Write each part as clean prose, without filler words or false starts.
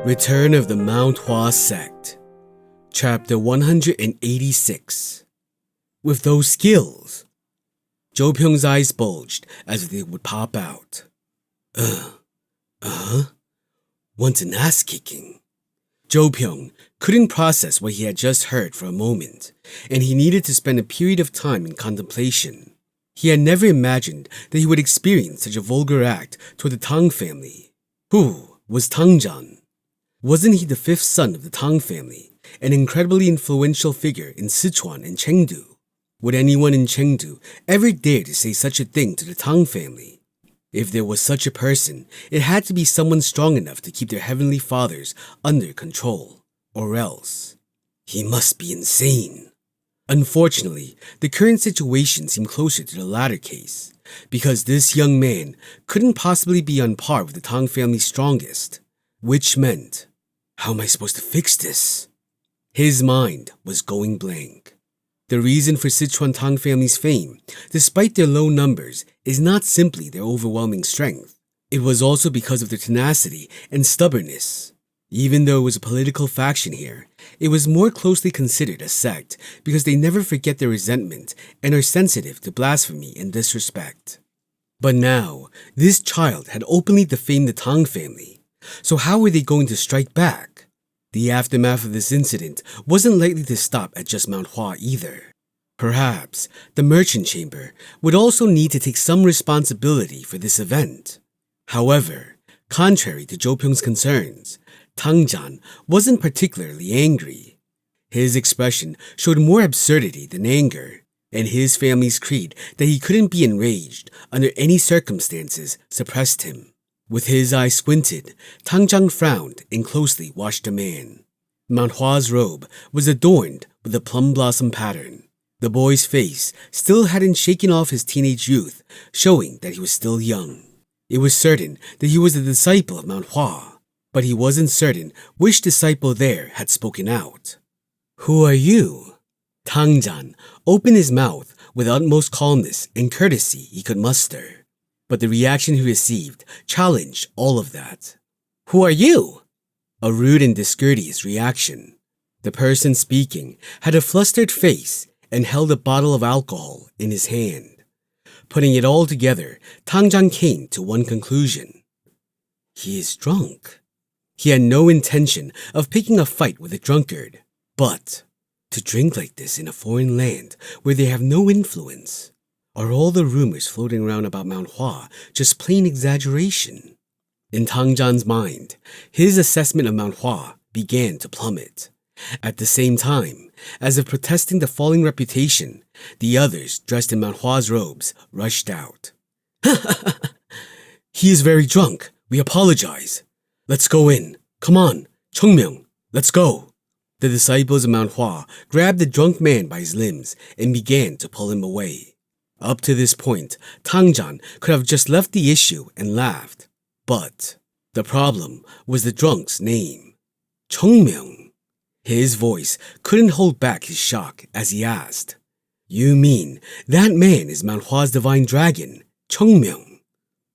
Return of the Mount Hua Sect, Chapter 186. With those skills, Jo Pyung's eyes bulged as if they would pop out. Want an ass kicking? Jo Pyung couldn't process what he had just heard for a moment, and he needed to spend a period of time in contemplation. He had never imagined that he would experience such a vulgar act toward the Tang family. Who was Tangjan? Wasn't he the fifth son of the Tang family, an incredibly influential figure in Sichuan and Chengdu? Would anyone in Chengdu ever dare to say such a thing to the Tang family? If there was such a person, it had to be someone strong enough to keep their heavenly fathers under control, or else he must be insane. Unfortunately, the current situation seemed closer to the latter case, because this young man couldn't possibly be on par with the Tang family's strongest, which meant, how am I supposed to fix this? His mind was going blank. The reason for Sichuan Tang family's fame, despite their low numbers, is not simply their overwhelming strength. It was also because of their tenacity and stubbornness. Even though it was a political faction here, it was more closely considered a sect because they never forget their resentment and are sensitive to blasphemy and disrespect. But now, this child had openly defamed the Tang family. So how were they going to strike back? The aftermath of this incident wasn't likely to stop at just Mount Hua either. Perhaps the merchant chamber would also need to take some responsibility for this event. However, contrary to Jo Pyung's concerns, Tangjan wasn't particularly angry. His expression showed more absurdity than anger, and his family's creed that he couldn't be enraged under any circumstances suppressed him. With his eyes squinted, Tangjan frowned and closely watched the man. Mount Hua's robe was adorned with a plum blossom pattern. The boy's face still hadn't shaken off his teenage youth, showing that he was still young. It was certain that he was a disciple of Mount Hua, but he wasn't certain which disciple there had spoken out. Who are you? Tangjan opened his mouth with utmost calmness and courtesy he could muster. But the reaction he received challenged all of that. Who are you? A rude and discourteous reaction. The person speaking had a flustered face and held a bottle of alcohol in his hand. Putting it all together, Tangjan came to one conclusion. He is drunk. He had no intention of picking a fight with a drunkard, but to drink like this in a foreign land where they have no influence. Are all the rumors floating around about Mount Hua just plain exaggeration? In Tangjan's mind, his assessment of Mount Hua began to plummet. At the same time, as if protesting the falling reputation, the others dressed in Mount Hua's robes rushed out. He is very drunk. We apologize. Let's go in. Come on, Cheongmyeong, let's go. The disciples of Mount Hua grabbed the drunk man by his limbs and began to pull him away. Up to this point, Tangjan could have just left the issue and laughed. But the problem was the drunk's name, Cheongmyeong. His voice couldn't hold back his shock as he asked, You mean that man is Mount Hua's divine dragon, Cheongmyeong?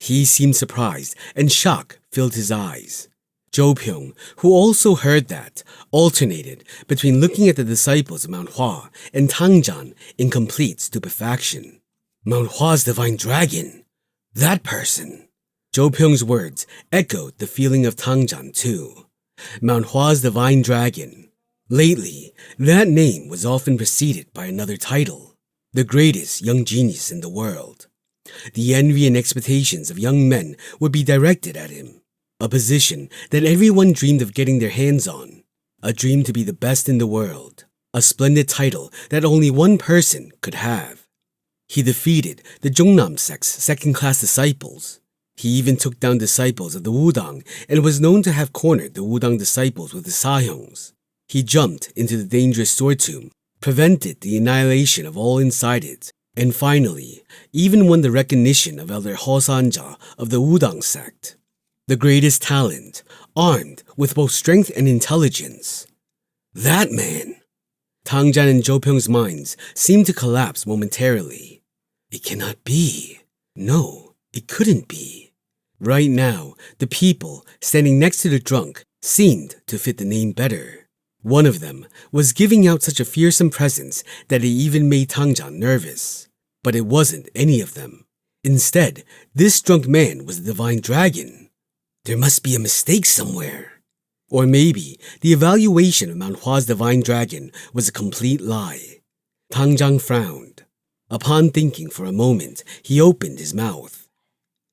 He seemed surprised and shock filled his eyes. Jo Pyung, who also heard that, alternated between looking at the disciples of Mount Hua and Tangjan in complete stupefaction. Mount Hua's divine dragon? That person? Jo Pyung's words echoed the feeling of Tangjan too. Mount Hua's divine dragon. Lately, that name was often preceded by another title, the greatest young genius in the world. The envy and expectations of young men would be directed at him, a position that everyone dreamed of getting their hands on, a dream to be the best in the world, a splendid title that only one person could have. He defeated the Zhongnam sect's second-class disciples. He even took down disciples of the Wudang and was known to have cornered the Wudang disciples with his sahyongs. He jumped into the dangerous sword tomb, prevented the annihilation of all inside it, and finally, even won the recognition of Elder Hua Sanja of the Wudang sect. The greatest talent, armed with both strength and intelligence. That man! Tangjan and Jo Pyung's minds seemed to collapse momentarily. It cannot be. No, it couldn't be. Right now, the people standing next to the drunk seemed to fit the name better. One of them was giving out such a fearsome presence that it even made Tangjan nervous. But it wasn't any of them. Instead, this drunk man was the divine dragon. There must be a mistake somewhere. Or maybe the evaluation of Mount Hua's divine dragon was a complete lie. Tangjan frowned. Upon thinking for a moment, he opened his mouth.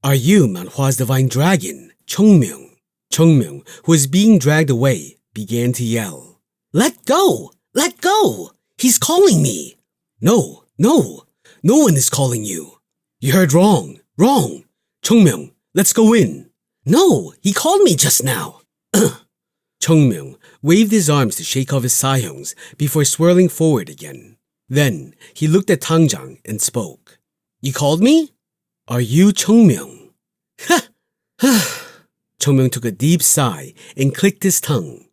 Are you Mount Hua's divine dragon, Chongmyung? Chongmyung, who was being dragged away, began to yell. Let go! Let go! He's calling me! No, no! No one is calling you! You heard wrong! Wrong! Chongmyung, let's go in! No! He called me just now! Chongmyung waved his arms to shake off his sahyongs before swirling forward again. Then he looked at Tangjan and spoke. You called me? Are you Chongmyung? Ha! Chongmyung took a deep sigh and clicked his tongue.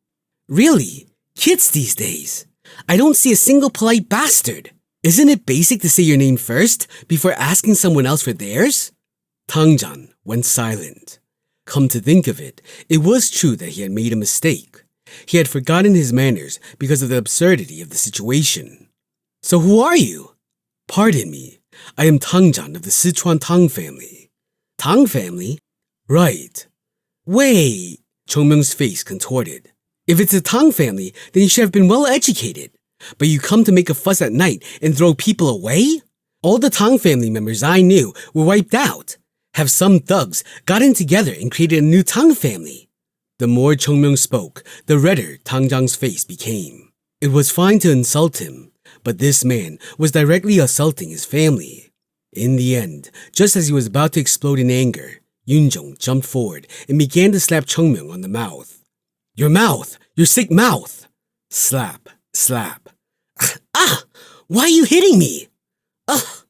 Really? Kids these days? I don't see a single polite bastard. Isn't it basic to say your name first before asking someone else for theirs? Tangjan went silent. Come to think of it, it was true that he had made a mistake. He had forgotten his manners because of the absurdity of the situation. So who are you? Pardon me, I am Tangjan of the Sichuan Tang family. Tang family? Right. Wait, Chongmyung's face contorted. If it's a Tang family, then you should have been well educated. But you come to make a fuss at night and throw people away? All the Tang family members I knew were wiped out. Have some thugs gotten together and created a new Tang family? The more Chongmyung spoke, the redder Tangjan's face became. It was fine to insult him, but this man was directly assaulting his family. In the end, just as he was about to explode in anger, Yunjong jumped forward and began to slap Chongmyung on the mouth. Your mouth! Your sick mouth! Slap, slap. Ah! Why are you hitting me? Ah!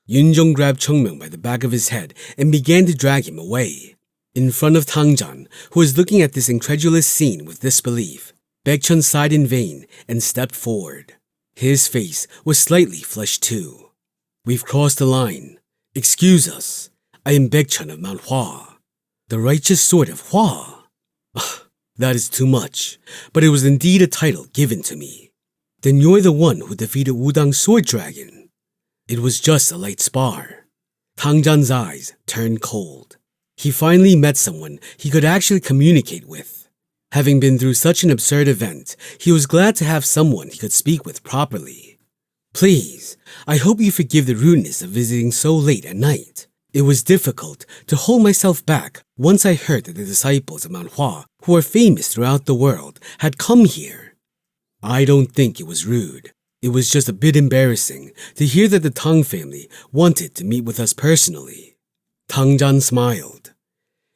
Yunjong grabbed Chongmyung by the back of his head and began to drag him away. In front of Tangjan, who was looking at this incredulous scene with disbelief, Baekchun sighed in vain and stepped forward. His face was slightly flushed too. We've crossed the line. Excuse us. I am Baekchun of Mount Hua. The righteous sword of Hua. That is too much, but it was indeed a title given to me. Then you're the one who defeated Wudang's sword dragon. It was just a light spar. Tangjan's eyes turned cold. He finally met someone he could actually communicate with. Having been through such an absurd event, he was glad to have someone he could speak with properly. Please, I hope you forgive the rudeness of visiting so late at night. It was difficult to hold myself back once I heard that the disciples of Mount Hua, who are famous throughout the world, had come here. I don't think it was rude. It was just a bit embarrassing to hear that the Tang family wanted to meet with us personally. Tangjan smiled.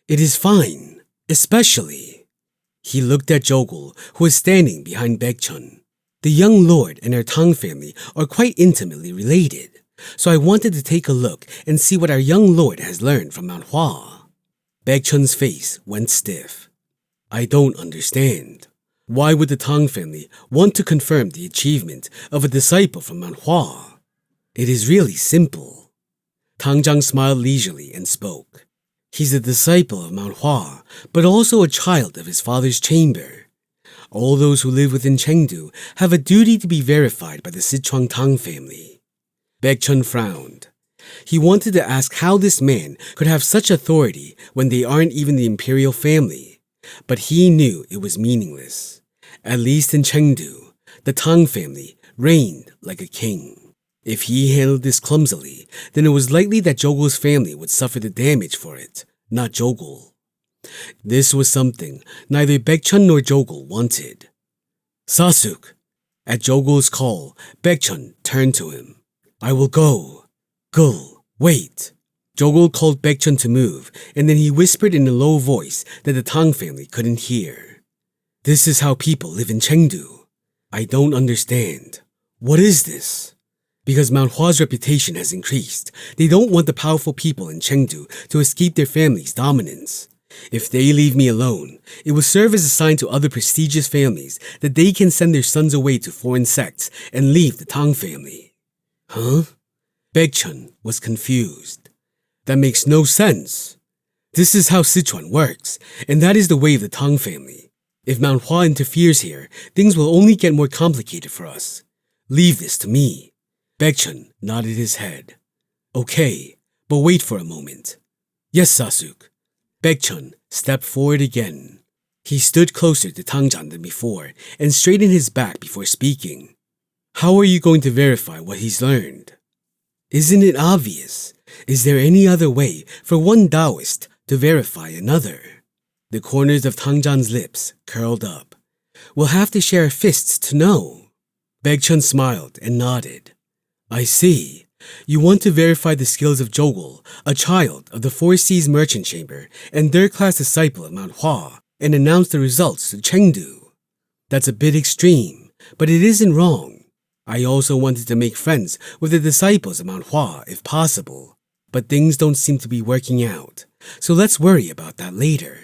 It is fine, especially. He looked at Jogul, who was standing behind Baekchun. The young lord and our Tang family are quite intimately related, so I wanted to take a look and see what our young lord has learned from Mount Hua. Baekchun's face went stiff. I don't understand. Why would the Tang family want to confirm the achievement of a disciple from Mount Hua? It is really simple. Tangjan smiled leisurely and spoke. He's a disciple of Mount Hua, but also a child of his father's chamber. All those who live within Chengdu have a duty to be verified by the Sichuan Tang family. Baekchun frowned. He wanted to ask how this man could have such authority when they aren't even the imperial family, but he knew it was meaningless. At least in Chengdu, the Tang family reigned like a king. If he handled this clumsily, then it was likely that Jogul's family would suffer the damage for it, not Jogul. This was something neither Baekchun nor Jogul wanted. Sasuk! At Jogul's call, Baekchun turned to him. I will go. Gul, wait. Jogul called Baekchun to move, and then he whispered in a low voice that the Tang family couldn't hear. This is how people live in Chengdu. I don't understand. What is this? Because Mount Hua's reputation has increased, they don't want the powerful people in Chengdu to escape their family's dominance. If they leave me alone, it will serve as a sign to other prestigious families that they can send their sons away to foreign sects and leave the Tang family. Huh? Baekchun was confused. That makes no sense. This is how Sichuan works, and that is the way of the Tang family. If Mount Hua interferes here, things will only get more complicated for us. Leave this to me. Baekchun nodded his head. Okay, but wait for a moment. Yes, Sasuk. Baekchun stepped forward again. He stood closer to Tangjan than before and straightened his back before speaking. How are you going to verify what he's learned? Isn't it obvious? Is there any other way for one Taoist to verify another? The corners of Tangjan's lips curled up. We'll have to share fists to know. Baekchun smiled and nodded. I see. You want to verify the skills of Jogul, a child of the Four Seas Merchant Chamber and third-class disciple of Mount Hua, and announce the results to Chengdu. That's a bit extreme, but it isn't wrong. I also wanted to make friends with the disciples of Mount Hua if possible, but things don't seem to be working out, so let's worry about that later.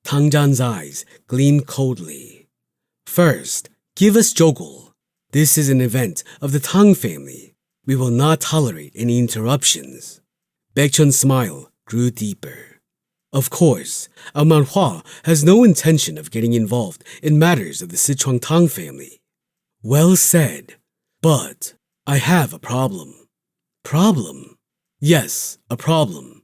Tangjan's eyes gleamed coldly. First, give us Jogul. This is an event of the Tang family. We will not tolerate any interruptions. Baekchun's smile grew deeper. Of course, our Mount Hua has no intention of getting involved in matters of the Sichuan Tang family. Well said, but I have a problem. Problem? Yes, a problem.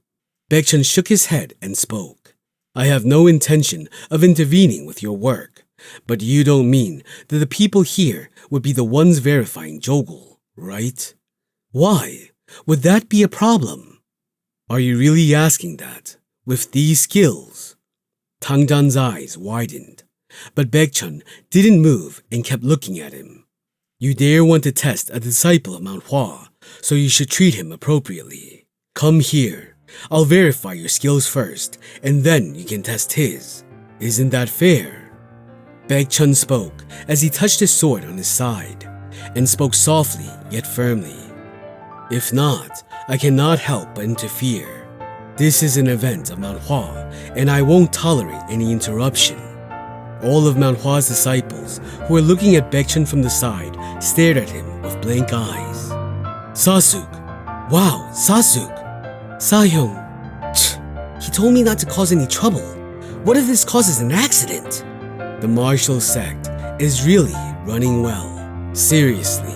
Baekchun shook his head and spoke. I have no intention of intervening with your work, but you don't mean that the people here would be the ones verifying Jogul, right? Why? Would that be a problem? Are you really asking that? With these skills? Tangjan's eyes widened, but Baekchun didn't move and kept looking at him. You dare want to test a disciple of Mount Hua, so you should treat him appropriately. Come here. I'll verify your skills first, and then you can test his. Isn't that fair? Baekchun spoke as he touched his sword on his side, and spoke softly yet firmly. If not, I cannot help but interfere. This is an event of Mount Hua, and I won't tolerate any interruption. All of Mount Hua's disciples, who were looking at Baekchun from the side, stared at him with blank eyes. Sasuk! Wow, Sasuk! Sahyong! He told me not to cause any trouble. What if this causes an accident? The martial sect is really running well. Seriously.